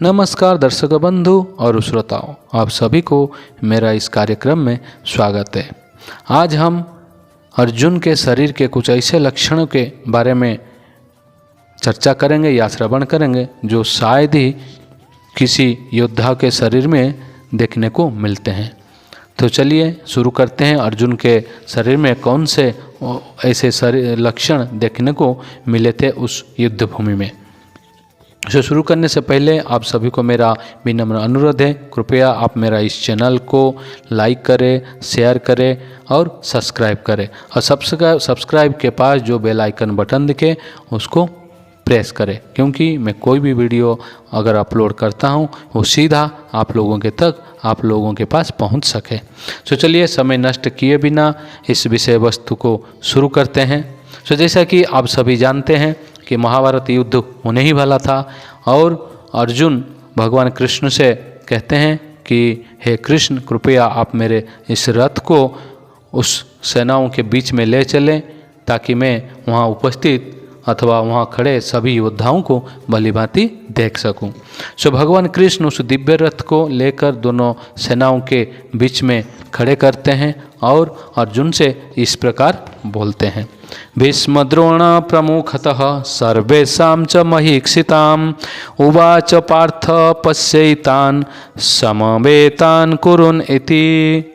नमस्कार दर्शक बंधु और श्रोताओं, आप सभी को मेरा इस कार्यक्रम में स्वागत है। आज हम अर्जुन के शरीर के कुछ ऐसे लक्षणों के बारे में चर्चा करेंगे या श्रवण करेंगे जो शायद ही किसी योद्धा के शरीर में देखने को मिलते हैं। तो चलिए शुरू करते हैं। अर्जुन के शरीर में कौन से ऐसे शरीर लक्षण देखने को मिले थे उस युद्ध भूमि में। इसे शुरू करने से पहले आप सभी को मेरा विनम्र अनुरोध है, कृपया आप मेरा इस चैनल को लाइक करें, शेयर करें और सब्सक्राइब करें। और सब्सक्राइब के पास जो बेल आइकन बटन दिखे उसको प्रेस करें, क्योंकि मैं कोई भी वीडियो अगर अपलोड करता हूं वो सीधा आप लोगों के पास पहुंच सके। तो चलिए समय नष्ट किए बिना इस विषय वस्तु को शुरू करते हैं। तो जैसा कि आप सभी जानते हैं कि महाभारत युद्ध होने ही वाला था और अर्जुन भगवान कृष्ण से कहते हैं कि हे कृष्ण, कृपया आप मेरे इस रथ को उस सेनाओं के बीच में ले चलें ताकि मैं वहाँ उपस्थित अथवा वहाँ खड़े सभी योद्धाओं को भलीभांति देख सकूं। सो भगवान कृष्ण उस दिव्य रथ को लेकर दोनों सेनाओं के बीच में खड़े करते हैं और अर्जुन से इस प्रकार बोलते हैं। भीष्म द्रोण प्रमुखतः सर्वेषां च महीक्षिताम् उवाच पार्थ पश्यैतान् समवेतान् कुरुन् इति।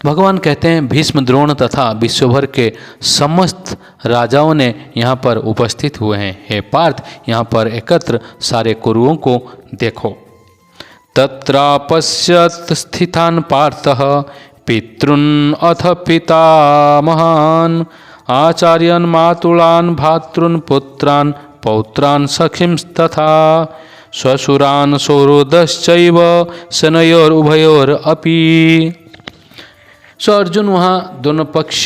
भगवान कहते हैं भीष्म द्रोण तथा विश्वभर के समस्त राजाओं ने यहाँ पर उपस्थित हुए हैं। हे पार्थ, यहाँ पर एकत्र सारे कुरुओं को देखो। तत्रापश्यत् स्थितान् पार्थः पितॄन् अथ पितामहान् आचार्यान् मातुलान् भ्रातॄन् पुत्रान् पौत्रान् सखींस्तथा श्वशुरान् सौहृदश्चैव सेनयोरुभयोरपि। सो अर्जुन वहाँ दोनों पक्ष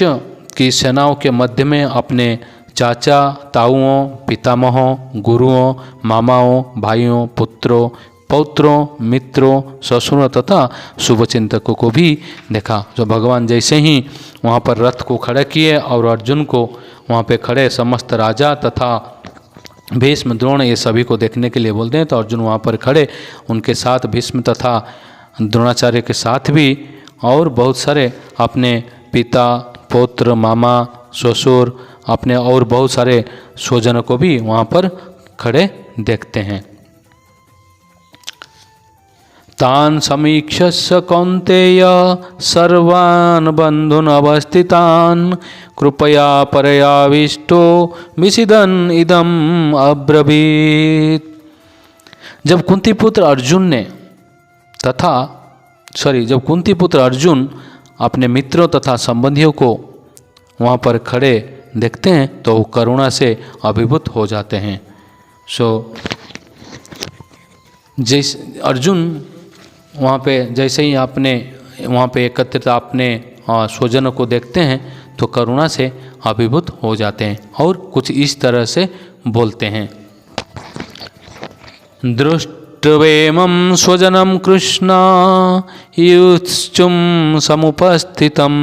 की सेनाओं के मध्य में अपने चाचा, ताऊओं, पितामहों, गुरुओं, मामाओं, भाइयों, पुत्रों, पौत्रों, मित्रों, ससुरों तथा शुभचिंतकों को भी देखा। जो भगवान जैसे ही वहाँ पर रथ को खड़े किए और अर्जुन को वहाँ पे खड़े समस्त राजा तथा भीष्म द्रोण ये सभी को देखने के लिए बोलते हैं, तो अर्जुन वहाँ पर खड़े उनके साथ भीष्म तथा द्रोणाचार्य के साथ भी और बहुत सारे अपने पिता, पौत्र, मामा, ससुर, अपने और बहुत सारे स्वजनों को भी वहाँ पर खड़े देखते हैं। तान् समीक्ष्य कौन्तेय सर्वान् बन्धून् अवस्थितान् कृपया परयाविष्टो विषीदन् इदम् अब्रवीत्। जब कुंती पुत्र अर्जुन अपने मित्रों तथा संबंधियों को वहाँ पर खड़े देखते हैं तो वो करुणा से अभिभूत हो जाते हैं। जैसे अर्जुन वहाँ पे जैसे ही अपने वहाँ पे एकत्रित अपने स्वजनों को देखते हैं तो करुणा से अभिभूत हो जाते हैं और कुछ इस तरह से बोलते हैं। दृष्ट्वेमं स्वजनं कृष्ण युत्सुं समुपस्थितं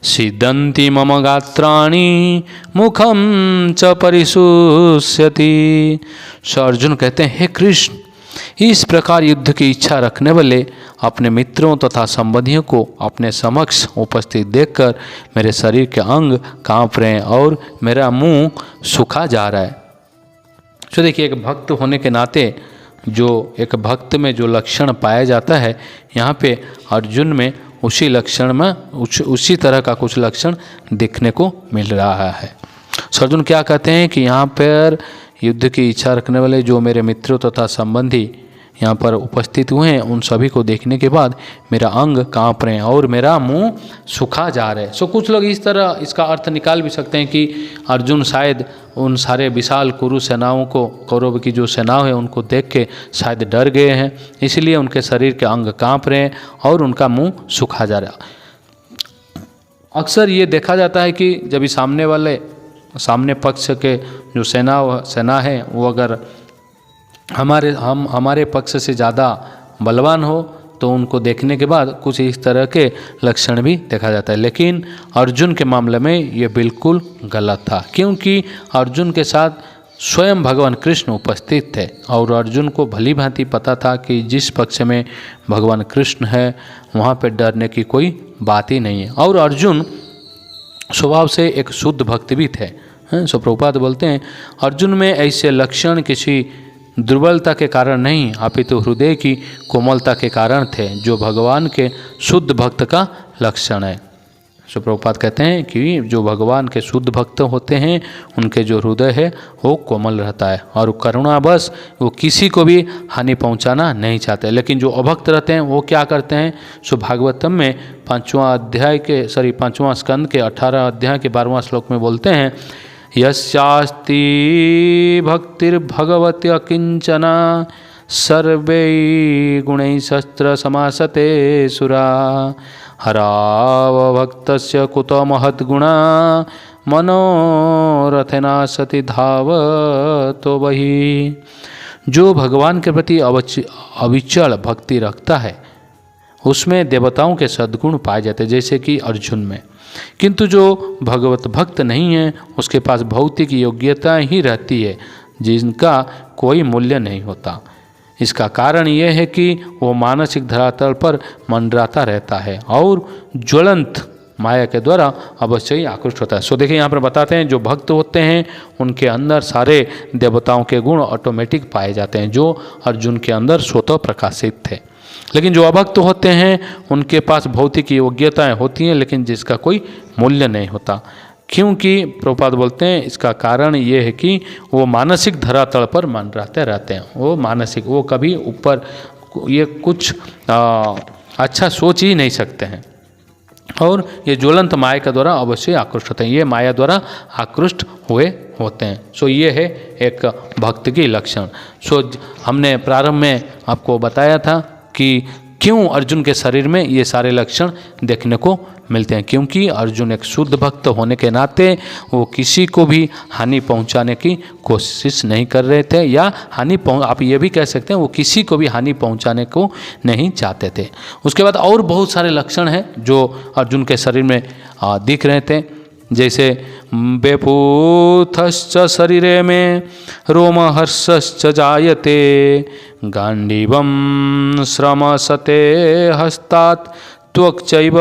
सिदन्ति मम गात्राणि मुखं च परिशुष्यति। सो अर्जुन कहते हैं, हे कृष्ण, इस प्रकार युद्ध की इच्छा रखने वाले अपने मित्रों तथा संबंधियों को अपने समक्ष उपस्थित देखकर मेरे शरीर के अंग कांप रहे हैं और मेरा मुंह सूखा जा रहा है। तो देखिए, एक भक्त होने के नाते जो एक भक्त में जो लक्षण पाया जाता है, यहाँ पे अर्जुन में उसी लक्षण में उसी तरह का कुछ लक्षण देखने को मिल रहा है। अर्जुन क्या कहते हैं कि यहाँ पर युद्ध की इच्छा रखने वाले जो मेरे मित्रों तथा संबंधी यहाँ पर उपस्थित हुए हैं, उन सभी को देखने के बाद मेरा अंग कांप रहे हैं और मेरा मुंह सूखा जा रहा है। सो कुछ लोग इस तरह इसका अर्थ निकाल भी सकते हैं कि अर्जुन शायद उन सारे विशाल कुरु सेनाओं को, कौरव की जो सेनाओं है उनको देख के शायद डर गए हैं, इसलिए उनके शरीर के अंग कांप रहे हैं और उनका मुँह सूखा जा रहा है। अक्सर ये देखा जाता है कि जब सामने पक्ष के जो सेना है वो अगर हमारे पक्ष से ज़्यादा बलवान हो तो उनको देखने के बाद कुछ इस तरह के लक्षण भी देखा जाता है। लेकिन अर्जुन के मामले में ये बिल्कुल गलत था, क्योंकि अर्जुन के साथ स्वयं भगवान कृष्ण उपस्थित थे और अर्जुन को भली भांति पता था कि जिस पक्ष में भगवान कृष्ण है वहाँ पे डरने की कोई बात ही नहीं है। और अर्जुन स्वभाव से एक शुद्ध भक्त भी थे। सो प्रभुपाद बोलते हैं अर्जुन में ऐसे लक्षण किसी दुर्बलता के कारण नहीं अपितु हृदय की कोमलता के कारण थे, जो भगवान के शुद्ध भक्त का लक्षण है। सो प्रभुपाद कहते हैं कि जो भगवान के शुद्ध भक्त होते हैं उनके जो हृदय है वो कोमल रहता है और करुणा बस वो किसी को भी हानि पहुंचाना नहीं चाहते। लेकिन जो अभक्त रहते हैं वो क्या करते हैं? सो भागवतम में 5वां स्कंद के 18 अध्याय के 12वां श्लोक में बोलते हैं यस्यास्ति भक्तिर्भगवती अकिंचना सर्वे गुणैः शस्त्र समासते सुरा हरावभक्तस्य कुतो महद्गुणा मनोरथेना सति धावतो वही। जो भगवान के प्रति अविचल भक्ति रखता है उसमें देवताओं के सद्गुण पाए जाते हैं, जैसे कि अर्जुन में। किंतु जो भगवत भक्त नहीं है उसके पास भौतिक योग्यता ही रहती है जिनका कोई मूल्य नहीं होता। इसका कारण यह है कि वो मानसिक धरातल पर मंडराता रहता है और ज्वलंत माया के द्वारा अवश्य ही आकृष्ट होता है। सो देखिए यहाँ पर बताते हैं जो भक्त होते हैं उनके अंदर सारे देवताओं के गुण ऑटोमेटिक पाए जाते हैं जो अर्जुन के अंदर स्वतः प्रकाशित थे। लेकिन जो अभक्त होते हैं उनके पास भौतिक योग्यताएं होती हैं लेकिन जिसका कोई मूल्य नहीं होता। क्योंकि प्रभुपाद बोलते हैं इसका कारण ये है कि वो मानसिक धरातल पर मंडराते रहते हैं। वो कभी ऊपर ये कुछ अच्छा सोच ही नहीं सकते हैं और ये ज्वलंत माया के द्वारा अवश्य आकृष्ट होते हैं, ये माया द्वारा आकृष्ट हुए होते हैं। सो ये है एक भक्त की लक्षण। सो हमने प्रारंभ में आपको बताया था कि क्यों अर्जुन के शरीर में ये सारे लक्षण देखने को मिलते हैं, क्योंकि अर्जुन एक शुद्ध भक्त होने के नाते वो किसी को भी हानि पहुंचाने की कोशिश नहीं कर रहे थे, या आप ये भी कह सकते हैं वो किसी को भी हानि पहुंचाने को नहीं चाहते थे। उसके बाद और बहुत सारे लक्षण हैं जो अर्जुन के शरीर में दिख रहे थे, जैसे बेपूथश्च शरीरे में रोमहर्षश्च जायते गांडीवं श्रमसते हस्तात् त्वक्चैव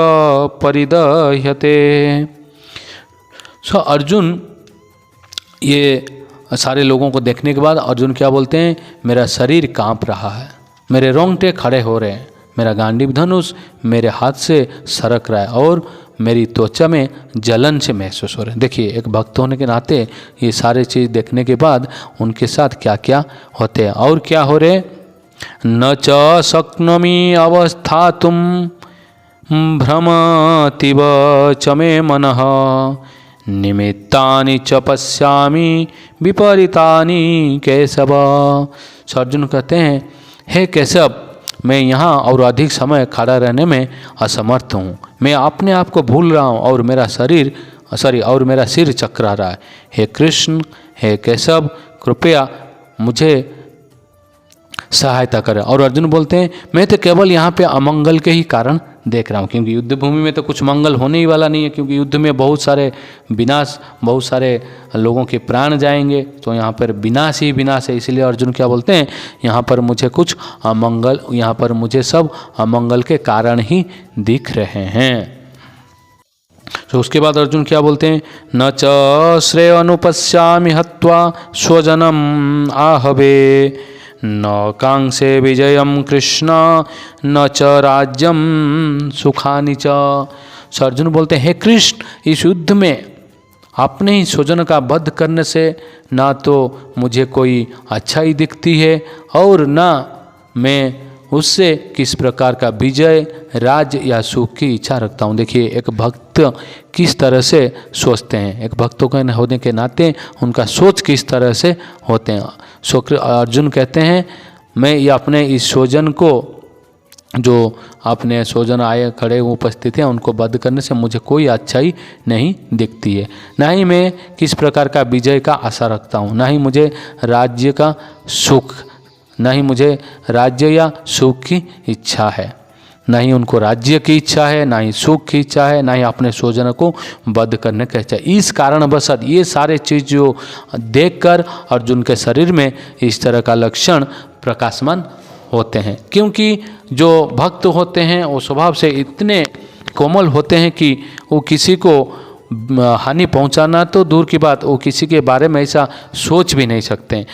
परिदह्यते। सो अर्जुन ये सारे लोगों को देखने के बाद अर्जुन क्या बोलते हैं, मेरा शरीर कांप रहा है, मेरे रोंगटे खड़े हो रहे हैं, मेरा गांडीव धनुष मेरे हाथ से सरक रहा है और मेरी त्वचा में जलन से महसूस हो रहे हैं। देखिए एक भक्त होने के नाते ये सारे चीज़ देखने के बाद उनके साथ क्या क्या होते हैं और क्या हो रहे, न च शक्नोमि अवस्थातुं भ्रमतीव च मे मनः निमित्तानि च पश्यामि विपरीतानि केशव। अर्जुन कहते हैं हे केशव, मैं यहाँ और अधिक समय खड़ा रहने में असमर्थ हूँ, मैं अपने आप को भूल रहा हूँ और मेरा सिर चकरा रहा है। हे कृष्ण, हे केशव, कृपया मुझे सहायता करें। और अर्जुन बोलते हैं मैं तो केवल यहाँ पे अमंगल के ही कारण देख रहा हूँ, क्योंकि युद्ध भूमि में तो कुछ मंगल होने ही वाला नहीं है, क्योंकि युद्ध में बहुत सारे लोगों के प्राण जाएंगे, तो यहाँ पर विनाश ही विनाश है। इसलिए अर्जुन क्या बोलते हैं, यहाँ पर मुझे सब अमंगल के कारण ही दिख रहे हैं। तो उसके बाद अर्जुन क्या बोलते हैं, न च श्रेय अनुपश्यामि हत्वा स्वजनम आहवे न कांक्षे विजयम कृष्ण न च राज्यम सुखानि च। अर्जुन बोलते हैं हे कृष्ण, इस युद्ध में अपने ही स्वजन का वध करने से ना तो मुझे कोई अच्छाई दिखती है और ना मैं उससे किस प्रकार का विजय, राज्य या सुख की इच्छा रखता हूँ। देखिए एक भक्त किस तरह से सोचते हैं, एक भक्तों के होने के नाते उनका सोच किस तरह से होते हैं। अर्जुन कहते हैं मैं ये अपने इस स्वजन को, जो अपने स्वजन आए खड़े उपस्थित हैं, उनको वध करने से मुझे कोई अच्छाई नहीं दिखती है, ना ही मैं किस प्रकार का विजय का आशा रखता हूँ, ना ही मुझे राज्य या सुख की इच्छा है। ना ही उनको राज्य की इच्छा है, ना ही सुख की इच्छा है, ना ही अपने स्वजनों को वध करने की इच्छा। इस कारणवश ये सारे चीज़ जो देखकर अर्जुन के शरीर में इस तरह का लक्षण प्रकाशमान होते हैं। क्योंकि जो भक्त होते हैं वो स्वभाव से इतने कोमल होते हैं कि वो किसी को हानि पहुंचाना तो दूर की बात, वो किसी के बारे में ऐसा सोच भी नहीं सकते हैं।